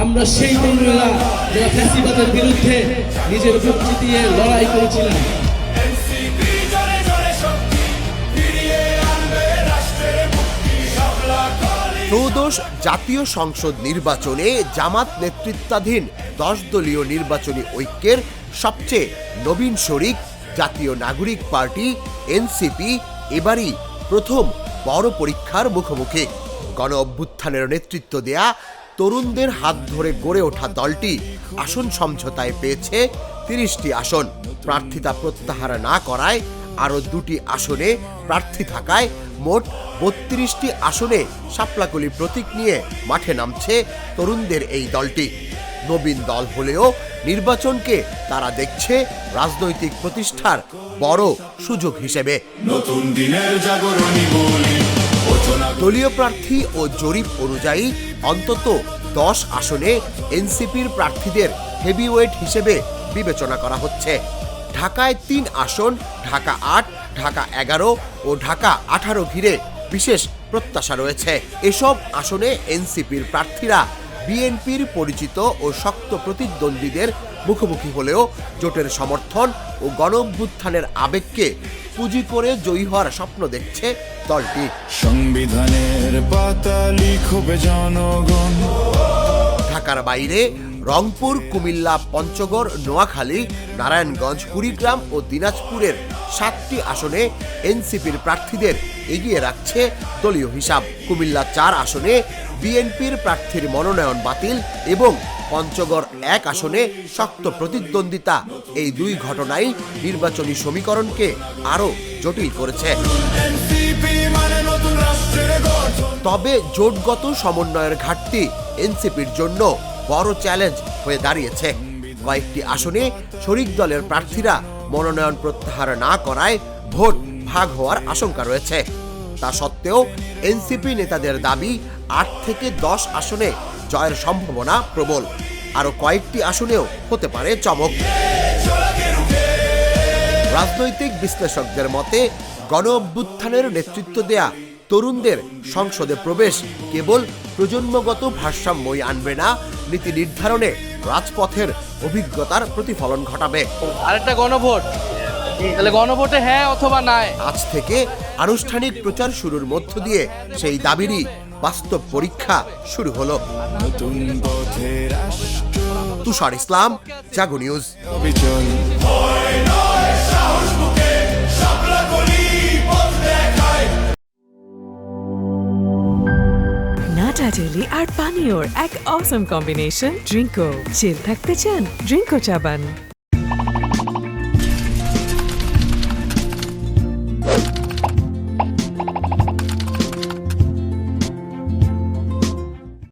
আমরা সেই তরুণেরা যারা ফ্যাসিবাদের বিরুদ্ধে নিজের মুক্তি দিয়ে লড়াই করেছিলাম। ত্রয়োদশ জাতীয় সংসদ নির্বাচনে জামাত নেতৃত্বাধীন 10 দলীয় নির্বাচনী ঐক্যের সবচেয়ে নবীন শরিক জাতীয় নাগরিক পার্টি এনসিপি এবারই প্রথম বড় পরীক্ষার মুখোমুখি। গণ অভ্যুত্থানের নেতৃত্ব দেয়া তরুণদের হাত ধরে গড়ে ওঠা দলটি আসন সমঝোতায় পেয়েছে 30টি আসন। প্রার্থিতা প্রত্যাহার না করায় আরও 2টি আসনে প্রার্থী থাকায় মোট 32টি আসনে শাপলাকলি প্রতীক নিয়ে মাঠে নামছে তরুণদের এই দলটি। নবীন দল হলেও নির্বাচনকে তারা দেখছে রাজনৈতিক প্রতিষ্ঠার বড় সুযোগ হিসেবে। নতুন দিনের জাগরণী বলি দলীয় প্রার্থী ও জরিপ অনুযায়ী অন্তত 10 আসনে এনসিপির প্রার্থীদের হেভিওয়েট হিসেবে বিবেচনা করা হচ্ছে। ঢাকায় 3 আসন, ঢাকা 8, ঢাকা 11 ও ঢাকা 18 ঘিরে বিশেষ প্রত্যাশা রয়েছে। এসব আসনে এনসিপির প্রার্থীরা বিএনপির পরিচিত ও শক্ত প্রতিদ্বন্দ্বীদের মুখোমুখি হলেও জোটের সমর্থন ও গণ অভ্যুত্থানের আবেগকে পুঁজি করে জয়ী হওয়ার স্বপ্ন দেখছে দলটি। সংবিধানের পাতা লিখবে জনগণ। ঢাকার বাইরে রংপুর, কুমিল্লা, পঞ্চগড়, নোয়াখালী, নারায়ণগঞ্জ, কুড়িগ্রাম ও দিনাজপুরের 7টি আসনে এনসিপির প্রার্থীদের এগিয়ে রাখছে দলীয় হিসাব। কুমিল্লা 4 আসনে বিএনপির প্রার্থীর মনোনয়ন বাতিল এবং পঞ্চগড় 1 আসনে শক্ত প্রতিদ্বন্দ্বিতা, এই 2 ঘটনাই নির্বাচনী সমীকরণকে আরও জটিল করেছে। তবে জোটগত সমন্বয়ের ঘাটতি এনসিপির জন্য বড় চ্যালেঞ্জ হয়ে দাঁড়িয়েছে। কয়েকটি আসনে শরিক দলের প্রার্থীরা মনোনয়ন প্রত্যাহার না করায় ভোট ভাগ হওয়ার আশঙ্কা রয়েছে। তা সত্ত্বেও এনসিপি নেতাদের দাবি 8 থেকে 10 আসনে জয়ের সম্ভাবনা প্রবল। আরও কয়েকটি আসনেও হতে পারে চমক। রাজনৈতিক বিশ্লেষকদের মতে গণ অভ্যুত্থানের নেতৃত্ব দেয়া তরুণদের সংসদে প্রবেশ কেবল প্রজন্মগত ভারসাম্যই আনবে না, নীতি নির্ধারণে রাজপথের অভিজ্ঞতার প্রতিফলন ঘটাবে। আরেকটা গণভোট, তাহলে গণভোটে হ্যাঁ অথবা নাই। আজ থেকে আনুষ্ঠানিক প্রচার শুরুর মধ্য দিয়ে সেই দাবিরই বাস্তব পরীক্ষা শুরু হলো। নতুন পথে রাষ্ট্র তুষার ইসলাম, জাগো নিউজ। অবিচল নাটা জেলি আর পানীয়র এক অসম কম্বিনেশন ড্রিঙ্কো। চিল থাকতে চান, ড্রিঙ্কো চাবান।